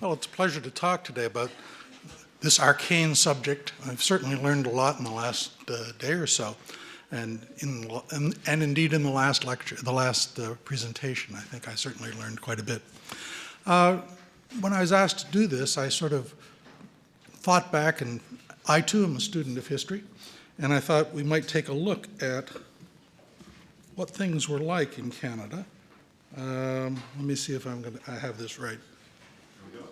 Well, it's a pleasure to talk today about this arcane subject. I've certainly learned a lot in the last day or so, and indeed in the last lecture, the last presentation. I think I certainly learned quite a bit. When I was asked to do this, I sort of thought back, and I too am a student of history, and I thought we might take a look at what things were like in Canada. Let me see if I have this right.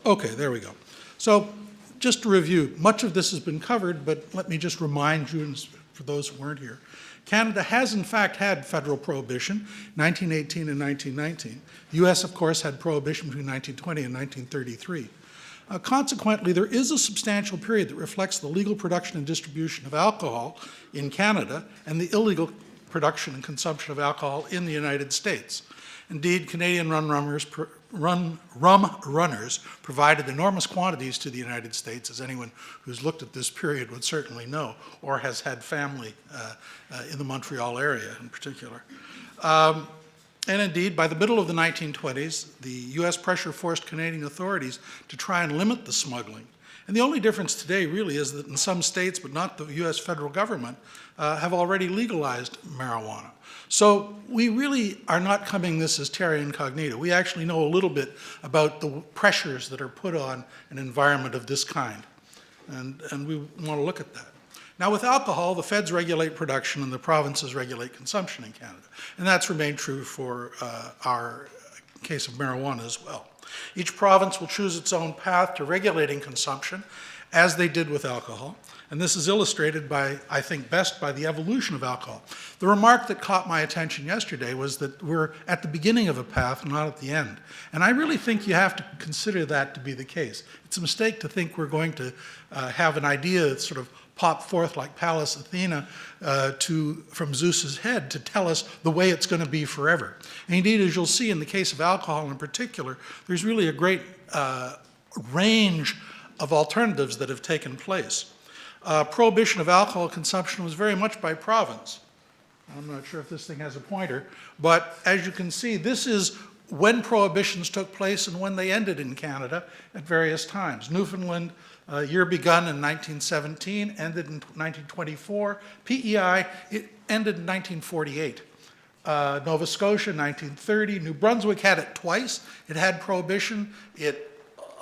Okay, there we go. So just to review, much of this has been covered, but let me just remind you, for those who weren't here, Canada has in fact had federal prohibition, 1918 and 1919. The US, of course, had prohibition between 1920 and 1933. Consequently, there is a substantial period that reflects the legal production and distribution of alcohol in Canada and the illegal production and consumption of alcohol in the United States. Indeed, Canadian rum runners provided enormous quantities to the United States, as anyone who's looked at this period would certainly know, or has had family in the Montreal area in particular. And indeed, by the middle of the 1920s, the US pressure forced Canadian authorities to try and limit the smuggling. And the only difference today really is that in some states, but not the US federal government, have already legalized marijuana. So we really are not coming this as terra incognita. We actually know a little bit about the pressures that are put on an environment of this kind. And we want to look at that. Now with alcohol, the feds regulate production and the provinces regulate consumption in Canada. And that's remained true for our case of marijuana as well. Each province will choose its own path to regulating consumption, as they did with alcohol. And this is illustrated by, I think best, by the evolution of alcohol. The remark that caught my attention yesterday was that we're at the beginning of a path, not at the end. And I really think you have to consider that to be the case. It's a mistake to think we're going to have an idea that sort of pop forth like Pallas Athena from Zeus's head to tell us the way it's going to be forever. And indeed, as you'll see in the case of alcohol in particular, there's really a great range of alternatives that have taken place. Prohibition of alcohol consumption was very much by province. I'm not sure if this thing has a pointer, but as you can see, this is when prohibitions took place and when they ended in Canada at various times. Newfoundland, year begun in 1917, ended in 1924. PEI, it ended in 1948. Nova Scotia, 1930. New Brunswick had it twice. It had prohibition. It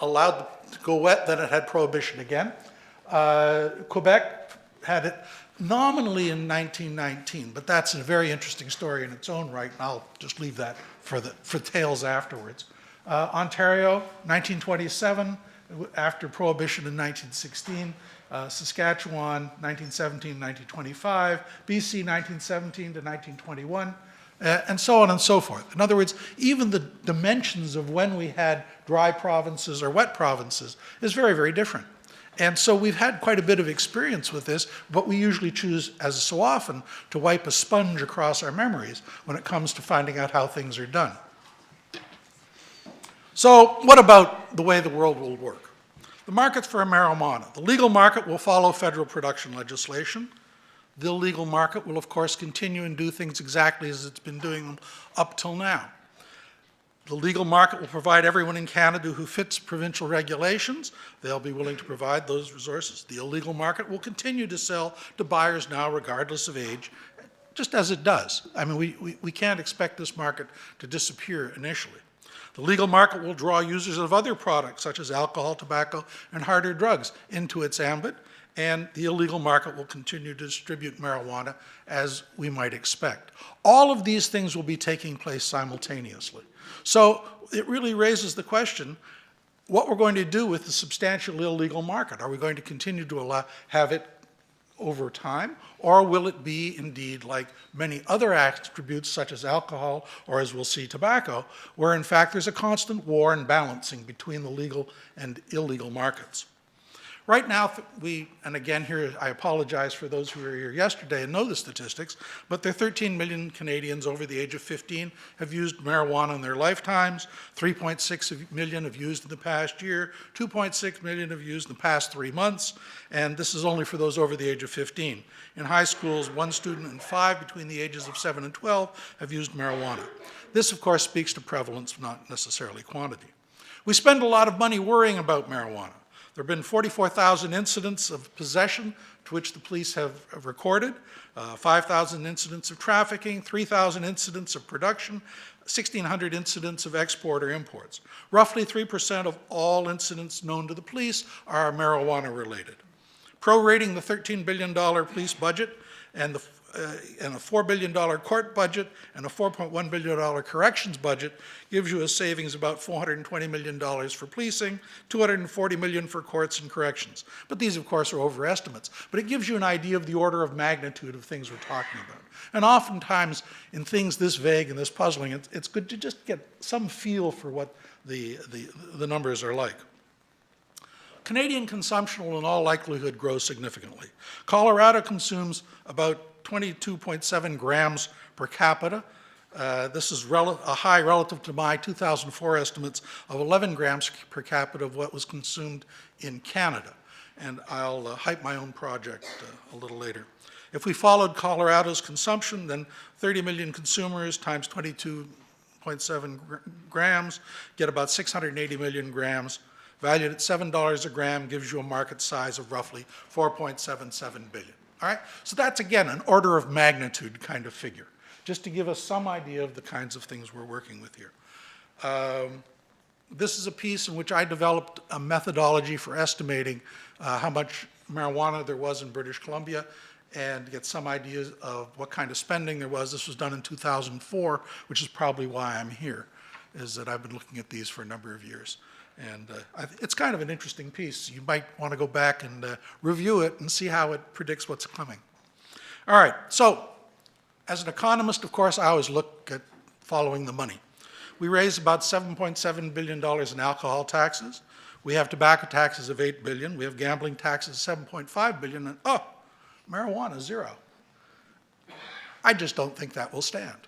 allowed to go wet, then it had prohibition again. Quebec had it nominally in 1919, but that's a very interesting story in its own right, and I'll just leave that for tales afterwards. Ontario, 1927, after prohibition in 1916. Saskatchewan, 1917, 1925. BC, 1917 to 1921. And so on and so forth. In other words, even the dimensions of when we had dry provinces or wet provinces is very, very different. And so we've had quite a bit of experience with this, but we usually choose, as so often, to wipe a sponge across our memories when it comes to finding out how things are done. So what about the way the world will work? The markets for marijuana. The legal market will follow federal production legislation. The illegal market will, of course, continue and do things exactly as it's been doing them up till now. The legal market will provide everyone in Canada who fits provincial regulations. They'll be willing to provide those resources. The illegal market will continue to sell to buyers now, regardless of age, just as it does. I mean, we can't expect this market to disappear initially. The legal market will draw users of other products, such as alcohol, tobacco, and harder drugs, into its ambit, and the illegal market will continue to distribute marijuana as we might expect. All of these things will be taking place simultaneously. So it really raises the question, what we're going to do with the substantial illegal market. Are we going to continue to have it over time, or will it be indeed like many other attributes such as alcohol, or as we'll see, tobacco, where in fact there's a constant war and balancing between the legal and illegal markets? Right now, and again here, I apologize for those who were here yesterday and know the statistics, but there are 13 million Canadians over the age of 15 have used marijuana in their lifetimes, 3.6 million have used in the past year, 2.6 million have used in the past 3 months, and this is only for those over the age of 15. In high schools, 1 student in 5 between the ages of 7 and 12 have used marijuana. This, of course, speaks to prevalence, not necessarily quantity. We spend a lot of money worrying about marijuana. There have been 44,000 incidents of possession to which the police have recorded, 5,000 incidents of trafficking, 3,000 incidents of production, 1,600 incidents of export or imports. Roughly 3% of all incidents known to the police are marijuana related. Prorating the $13 billion police budget and a $4 billion court budget and a $4.1 billion corrections budget gives you a savings of about $420 million for policing, $240 million for courts and corrections. But these, of course, are overestimates. But it gives you an idea of the order of magnitude of things we're talking about. And oftentimes, in things this vague and this puzzling, it's good to just get some feel for what the numbers are like. Canadian consumption will in all likelihood grow significantly. Colorado consumes about 22.7 grams per capita. This is a high relative to my 2004 estimates of 11 grams per capita of what was consumed in Canada. And I'll hype my own project a little later. If we followed Colorado's consumption, then 30 million consumers times 22.7 grams get about 680 million grams. Valued at $7 a gram gives you a market size of roughly 4.77 billion. All right? So that's, again, an order of magnitude kind of figure, just to give us some idea of the kinds of things we're working with here. This is a piece in which I developed a methodology for estimating how much marijuana there was in British Columbia and get some ideas of what kind of spending there was. This was done in 2004, which is probably why I'm here, is that I've been looking at these for a number of years. And it's kind of an interesting piece. You might want to go back and review it and see how it predicts what's coming. All right, so as an economist, of course, I always look at following the money. We raise about $7.7 billion in alcohol taxes. We have tobacco taxes of $8 billion. We have gambling taxes of $7.5 billion. And, marijuana, zero. I just don't think that will stand.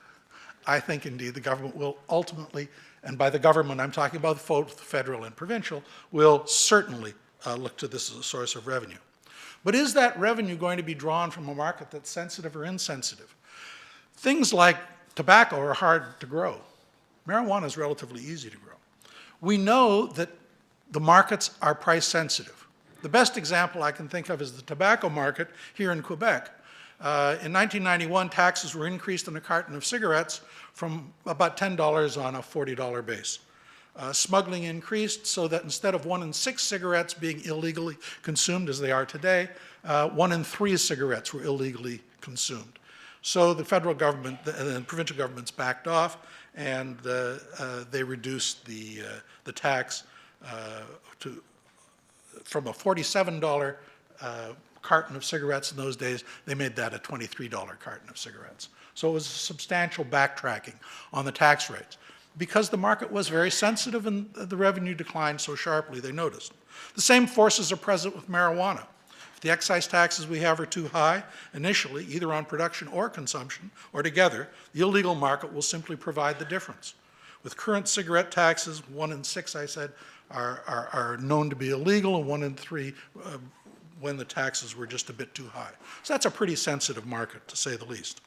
I think, indeed, the government will ultimately, and by the government I'm talking about both federal and provincial, will certainly look to this as a source of revenue. But is that revenue going to be drawn from a market that's sensitive or insensitive? Things like tobacco are hard to grow. Marijuana is relatively easy to grow. We know that the markets are price sensitive. The best example I can think of is the tobacco market here in Quebec. In 1991, taxes were increased on a carton of cigarettes from about $10 on a $40 base. Smuggling increased so that instead of 1 in 6 cigarettes being illegally consumed, as they are today, 1 in 3 cigarettes were illegally consumed. So the federal government and provincial governments backed off, and they reduced the tax from a $47 carton of cigarettes in those days, they made that a $23 carton of cigarettes. So it was a substantial backtracking on the tax rates. Because the market was very sensitive and the revenue declined so sharply, they noticed. The same forces are present with marijuana. If the excise taxes we have are too high, initially, either on production or consumption, or together, the illegal market will simply provide the difference. With current cigarette taxes, 1 in 6, I said, are known to be illegal, and 1 in 3 when the taxes were just a bit too high. So that's a pretty sensitive market, to say the least.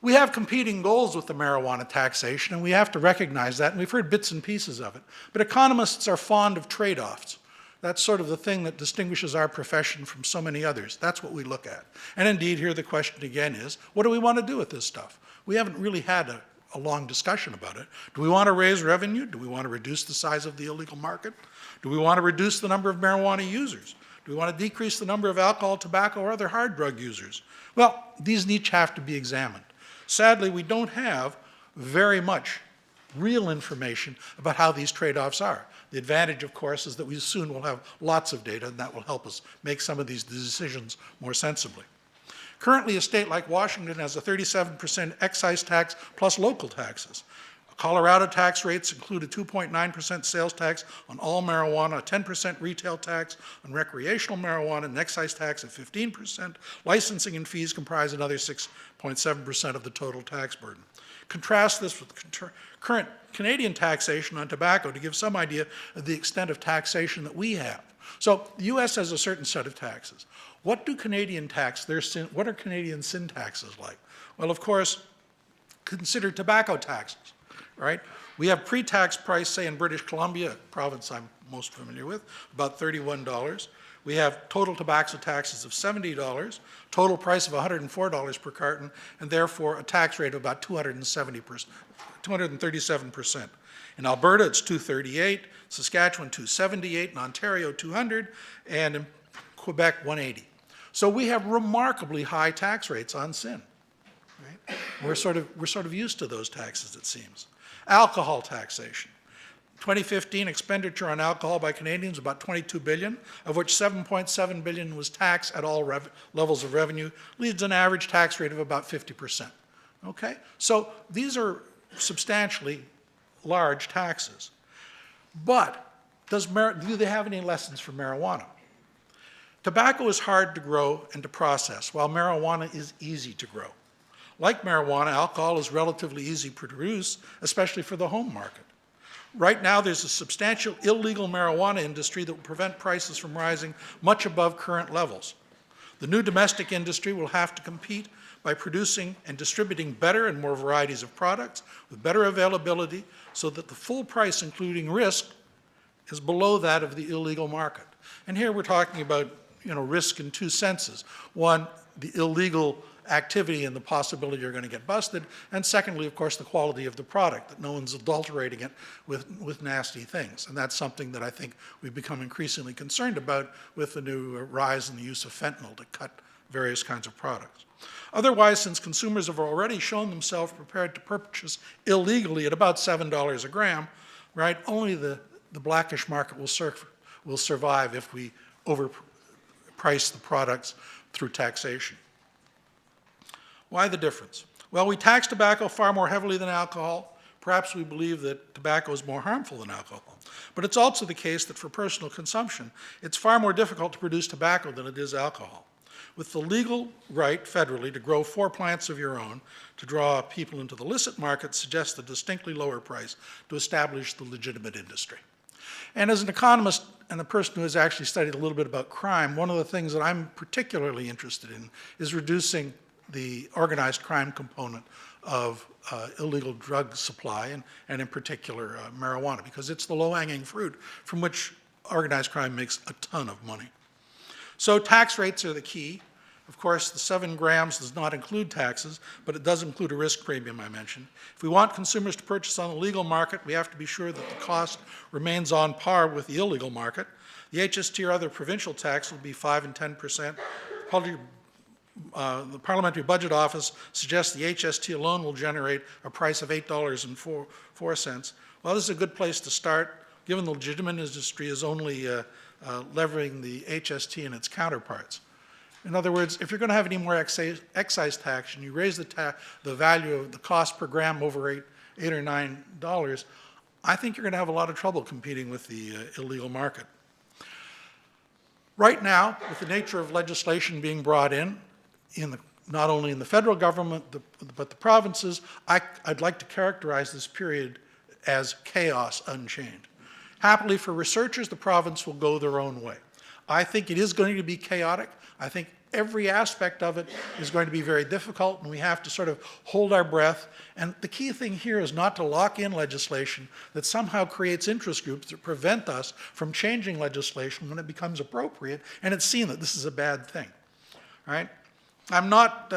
We have competing goals with the marijuana taxation, and we have to recognize that, and we've heard bits and pieces of it. But economists are fond of trade-offs. That's sort of the thing that distinguishes our profession from so many others. That's what we look at. And indeed, here the question again is, what do we want to do with this stuff? We haven't really had a long discussion about it. Do we want to raise revenue? Do we want to reduce the size of the illegal market? Do we want to reduce the number of marijuana users? Do we want to decrease the number of alcohol, tobacco, or other hard drug users? Well, these each have to be examined. Sadly, we don't have very much real information about how these trade-offs are. The advantage, of course, is that we soon will have lots of data, and that will help us make some of these decisions more sensibly. Currently, a state like Washington has a 37% excise tax plus local taxes. Colorado tax rates include a 2.9% sales tax on all marijuana, a 10% retail tax on recreational marijuana, an excise tax of 15%. Licensing and fees comprise another 6.7% of the total tax burden. Contrast this with current Canadian taxation on tobacco to give some idea of the extent of taxation that we have. So the US has a certain set of taxes. What do Canadian tax, what are Canadian sin taxes like? Well, of course, consider tobacco taxes. right? We have pre-tax price, say in British Columbia, a province I'm most familiar with, about $31. We have total tobacco taxes of $70, total price of $104 per carton, and therefore a tax rate of about 237%. In Alberta, it's 238, Saskatchewan 278, in Ontario 200, and in Quebec 180. So we have remarkably high tax rates on sin. Right? We're sort of used to those taxes, it seems. Alcohol taxation. 2015 expenditure on alcohol by Canadians about $22 billion, of which $7.7 billion was taxed at all levels of revenue, leads an average tax rate of about 50%. Okay? So these are substantially large taxes. But do they have any lessons for marijuana? Tobacco is hard to grow and to process, while marijuana is easy to grow. Like marijuana, alcohol is relatively easy to produce, especially for the home market. Right now, there's a substantial illegal marijuana industry that will prevent prices from rising much above current levels. The new domestic industry will have to compete by producing and distributing better and more varieties of products with better availability so that the full price, including risk, is below that of the illegal market. And here we're talking about, risk in two senses. One, the illegal activity and the possibility you're going to get busted, and secondly, of course, the quality of the product, that no one's adulterating it with nasty things. And that's something that I think we've become increasingly concerned about with the new rise in the use of fentanyl to cut various kinds of products. Otherwise, since consumers have already shown themselves prepared to purchase illegally at about $7 a gram, right, only the blackish market will survive if we overprice the products through taxation. Why the difference? Well, we tax tobacco far more heavily than alcohol. Perhaps we believe that tobacco is more harmful than alcohol. But it's also the case that for personal consumption, it's far more difficult to produce tobacco than it is alcohol. With the legal right federally to grow 4 plants of your own to draw people into the illicit market suggests a distinctly lower price to establish the legitimate industry. And as an economist and a person who has actually studied a little bit about crime, one of the things that I'm particularly interested in is reducing the organized crime component of illegal drug supply, and in particular marijuana, because it's the low-hanging fruit from which organized crime makes a ton of money. So tax rates are the key. Of course, the 7 grams does not include taxes, but it does include a risk premium I mentioned. If we want consumers to purchase on the legal market, we have to be sure that the cost remains on par with the illegal market. The HST or other provincial tax will be 5 and 10%. The Parliamentary Budget Office suggests the HST alone will generate a price of $8.04. Well, this is a good place to start, given the legitimate industry is only leveraging the HST and its counterparts. In other words, if you're going to have any more excise tax and you raise the value of the cost per gram over $8 or $9, I think you're going to have a lot of trouble competing with the illegal market. Right now, with the nature of legislation being brought in not only in the federal government, but the provinces, I'd like to characterize this period as chaos unchained. Happily for researchers, the province will go their own way. I think it is going to be chaotic. I think every aspect of it is going to be very difficult, and we have to sort of hold our breath. And the key thing here is not to lock in legislation that somehow creates interest groups that prevent us from changing legislation when it becomes appropriate, and it's seen that this is a bad thing, right? I'm not,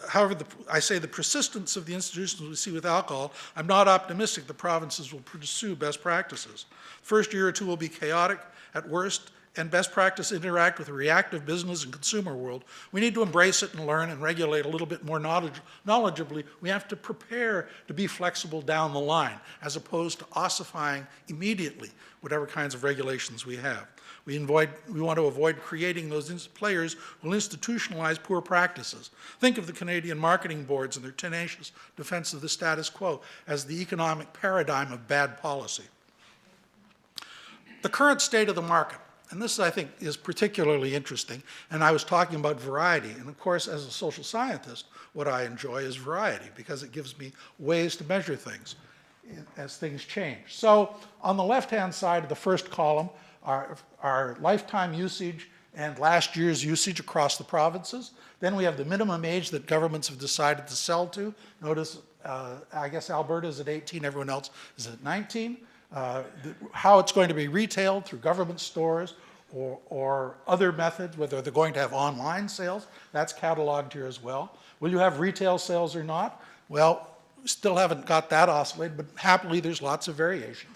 however, I say the persistence of the institutions we see with alcohol, I'm not optimistic the provinces will pursue best practices. First year or two will be chaotic at worst, and best practice interact with a reactive business and consumer world. We need to embrace it and learn and regulate a little bit more knowledgeably. We have to prepare to be flexible down the line, as opposed to ossifying immediately whatever kinds of regulations we have. We want to avoid creating those players who will institutionalize poor practices. Think of the Canadian marketing boards and their tenacious defense of the status quo as the economic paradigm of bad policy. The current state of the market, and this I think is particularly interesting, and I was talking about variety, and of course as a social scientist, what I enjoy is variety because it gives me ways to measure things as things change. So on the left-hand side of the first column, our lifetime usage and last year's usage across the provinces. Then we have the minimum age that governments have decided to sell to. Notice I guess Alberta's at 18, everyone else is at 19. How it's going to be retailed through government stores or other methods, whether they're going to have online sales, that's cataloged here as well. Will you have retail sales or not? Well, still haven't got that oscillated, but happily there's lots of variation.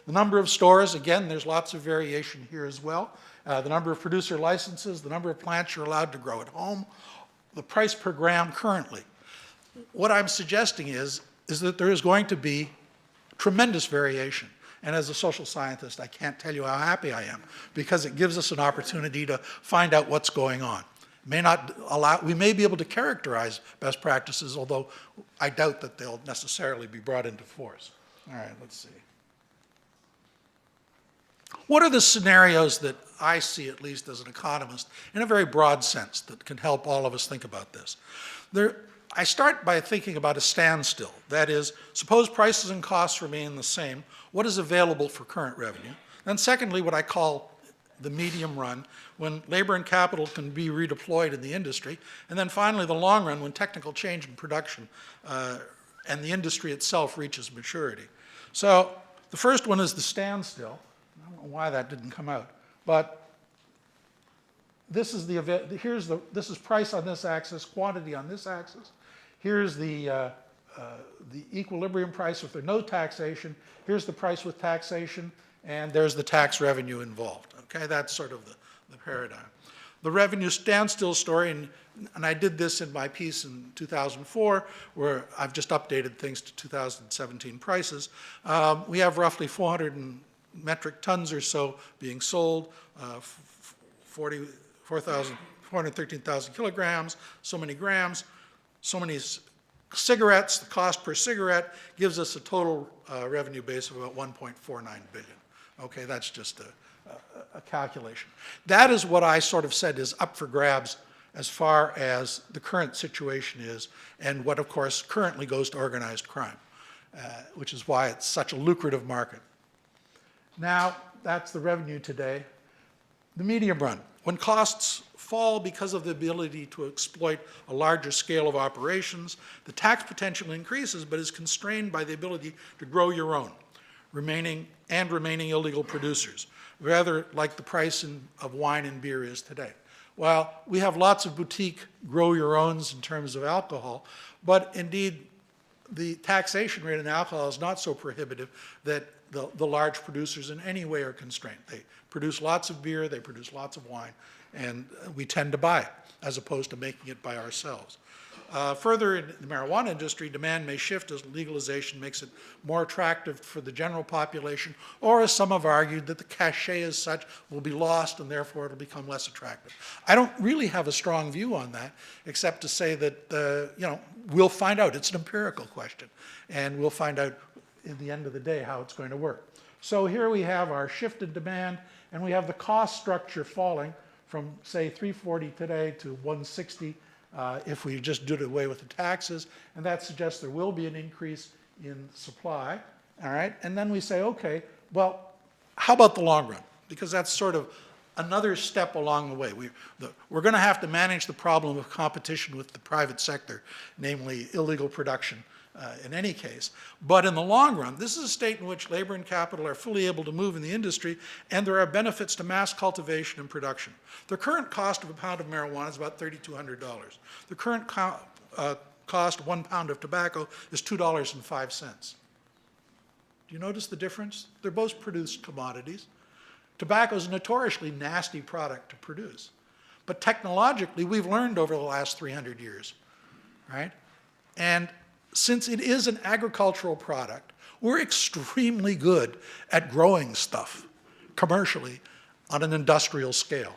The number of stores, again, there's lots of variation here as well. The number of producer licenses, the number of plants you're allowed to grow at home, the price per gram currently. What I'm suggesting is that there is going to be tremendous variation. And as a social scientist, I can't tell you how happy I am, because it gives us an opportunity to find out what's going on. We may be able to characterize best practices, although I doubt that they'll necessarily be brought into force. All right, let's see. What are the scenarios that I see, at least as an economist, in a very broad sense, that can help all of us think about this? I start by thinking about a standstill. That is, suppose prices and costs remain the same, what is available for current revenue? Then secondly, what I call the medium run, when labor and capital can be redeployed in the industry. And then finally, the long run, when technical change in production and the industry itself reaches maturity. So the first one is the standstill. I don't know why that didn't come out, but this is this is price on this axis, quantity on this axis. Here's the equilibrium price if there's no taxation. Here's the price with taxation, and there's the tax revenue involved. Okay, that's sort of the paradigm. The revenue standstill story, and I did this in my piece in 2004, where I've just updated things to 2017 prices. We have roughly 400 metric tons or so being sold, 413,000 kilograms, so many grams, so many cigarettes. The cost per cigarette gives us a total revenue base of about 1.49 billion. Okay, that's just a calculation. That is what I sort of said is up for grabs as far as the current situation is, and what, of course, currently goes to organized crime, which is why it's such a lucrative market. Now, that's the revenue today. The medium run. When costs fall because of the ability to exploit a larger scale of operations, the tax potential increases, but is constrained by the ability to grow your own, remaining illegal producers, rather like the price of wine and beer is today. Well, we have lots of boutique grow-your-owns in terms of alcohol, but indeed the taxation rate in alcohol is not so prohibitive that the large producers in any way are constrained. They produce lots of beer, they produce lots of wine, and we tend to buy it as opposed to making it by ourselves. Further, in the marijuana industry, demand may shift as legalization makes it more attractive for the general population, or as some have argued, that the cachet as such will be lost and therefore it'll become less attractive. I don't really have a strong view on that, except to say that, we'll find out. It's an empirical question, and we'll find out in the end of the day how it's going to work. So here we have our shift in demand, and we have the cost structure falling from, say, 340 today to 160 if we just did away with the taxes, and that suggests there will be an increase in supply, all right? And then we say, okay, well, how about the long run? Because that's sort of another step along the way. We're going to have to manage the problem of competition with the private sector, namely illegal production in any case. But in the long run, this is a state in which labor and capital are fully able to move in the industry, and there are benefits to mass cultivation and production. The current cost of a pound of marijuana is about $3,200. The current cost of 1 pound of tobacco is $2.05. Do you notice the difference? They're both produced commodities. Tobacco is a notoriously nasty product to produce. But technologically, we've learned over the last 300 years, right? And since it is an agricultural product, we're extremely good at growing stuff commercially on an industrial scale.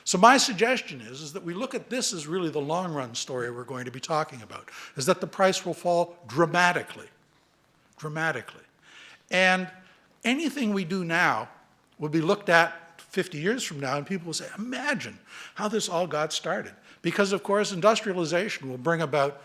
So my suggestion is that we look at this as really the long run story we're going to be talking about, is that the price will fall dramatically, dramatically. And anything we do now will be looked at 50 years from now, and people will say, imagine how this all got started. Because, of course, industrialization will bring about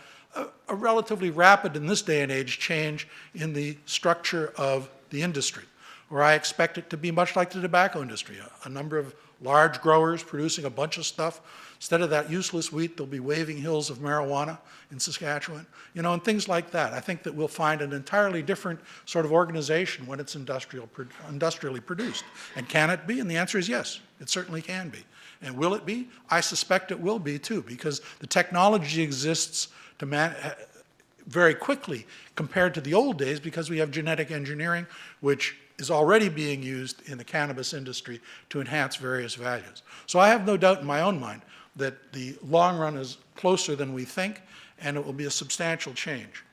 a relatively rapid, in this day and age, change in the structure of the industry, where I expect it to be much like the tobacco industry. A number of large growers producing a bunch of stuff. Instead of that useless wheat, they'll be waving hills of marijuana in Saskatchewan, and things like that. I think that we'll find an entirely different sort of organization when it's industrially produced. And can it be? And the answer is yes, it certainly can be. And will it be? I suspect it will be too, because the technology exists to very quickly compared to the old days, because we have genetic engineering, which is already being used in the cannabis industry to enhance various values. So I have no doubt in my own mind that the long run is closer than we think, and it will be a substantial change.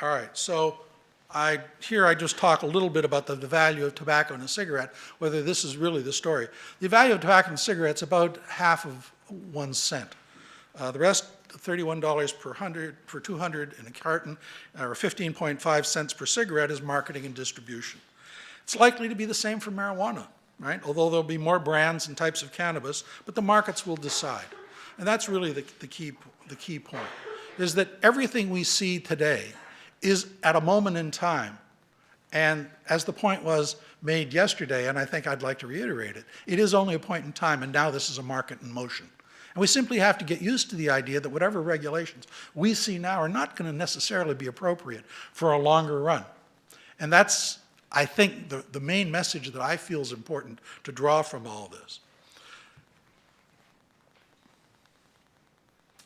All right, so here I just talk a little bit about the value of tobacco and a cigarette, whether this is really the story. The value of tobacco and cigarettes is about half of 1 cent. The rest, $31 per 200 in a carton, or 15.5 cents per cigarette, is marketing and distribution. It's likely to be the same for marijuana, right? Although there'll be more brands and types of cannabis, but the markets will decide. And that's really the key point, is that everything we see today is at a moment in time. And as the point was made yesterday, and I think I'd like to reiterate it, it is only a point in time, and now this is a market in motion. And we simply have to get used to the idea that whatever regulations we see now are not going to necessarily be appropriate for a longer run. And that's, I think, the main message that I feel is important to draw from all this.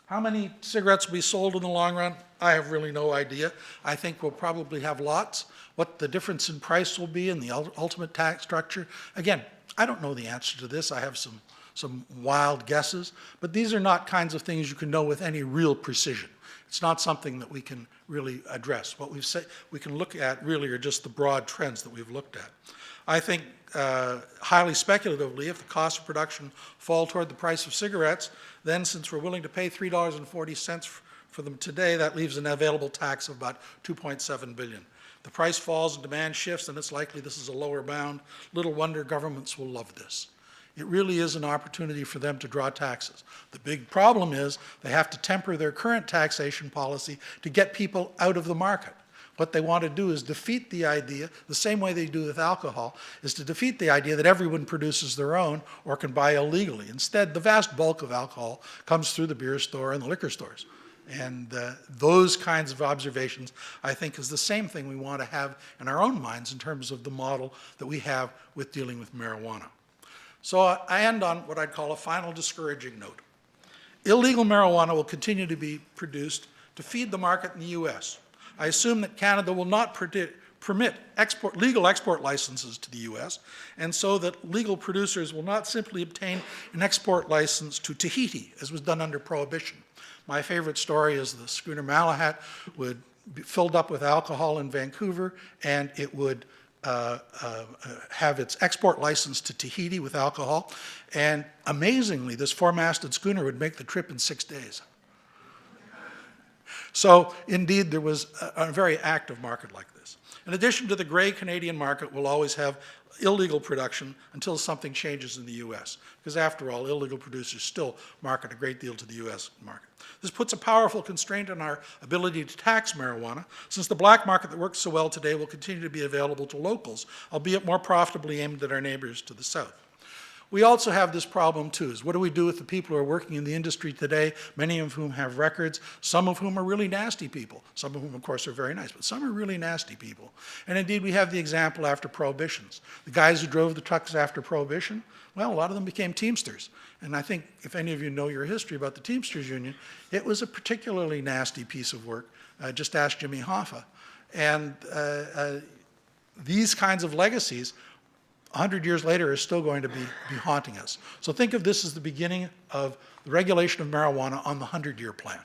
How many cigarettes will be sold in the long run? I have really no idea. I think we'll probably have lots. What the difference in price will be and the ultimate tax structure, again, I don't know the answer to this. I have some wild guesses, but these are not kinds of things you can know with any real precision. It's not something that we can really address. What we can look at really are just the broad trends that we've looked at. I think highly speculatively, if the cost of production fall toward the price of cigarettes, then since we're willing to pay $3.40 for them today, that leaves an available tax of about $2.7 billion. The price falls and demand shifts, and it's likely this is a lower bound. Little wonder governments will love this. It really is an opportunity for them to draw taxes. The big problem is they have to temper their current taxation policy to get people out of the market. What they want to do is defeat the idea, the same way they do with alcohol, is to defeat the idea that everyone produces their own or can buy illegally. Instead, the vast bulk of alcohol comes through the beer store and the liquor stores. And those kinds of observations, I think, is the same thing we want to have in our own minds in terms of the model that we have with dealing with marijuana. So I end on what I'd call a final discouraging note. Illegal marijuana will continue to be produced to feed the market in the US. I assume that Canada will not permit legal export licenses to the US, and so that legal producers will not simply obtain an export license to Tahiti, as was done under Prohibition. My favorite story is the schooner Malahat would be filled up with alcohol in Vancouver, and it would have its export license to Tahiti with alcohol. And amazingly, this four-masted schooner would make the trip in 6 days. So indeed, there was a very active market like this. In addition to the gray Canadian market, we'll always have illegal production until something changes in the US. Because after all, illegal producers still market a great deal to the US market. This puts a powerful constraint on our ability to tax marijuana, since the black market that works so well today will continue to be available to locals, albeit more profitably aimed at our neighbors to the south. We also have this problem too, is what do we do with the people who are working in the industry today, many of whom have records, some of whom are really nasty people, some of whom of course are very nice, but some are really nasty people. And indeed we have the example after prohibitions. The guys who drove the trucks after Prohibition, well, a lot of them became Teamsters. And I think if any of you know your history about the Teamsters Union, it was a particularly nasty piece of work. Just ask Jimmy Hoffa. And these kinds of legacies 100 years later is still going to be haunting us. So think of this as the beginning of the regulation of marijuana on the 100-year plan.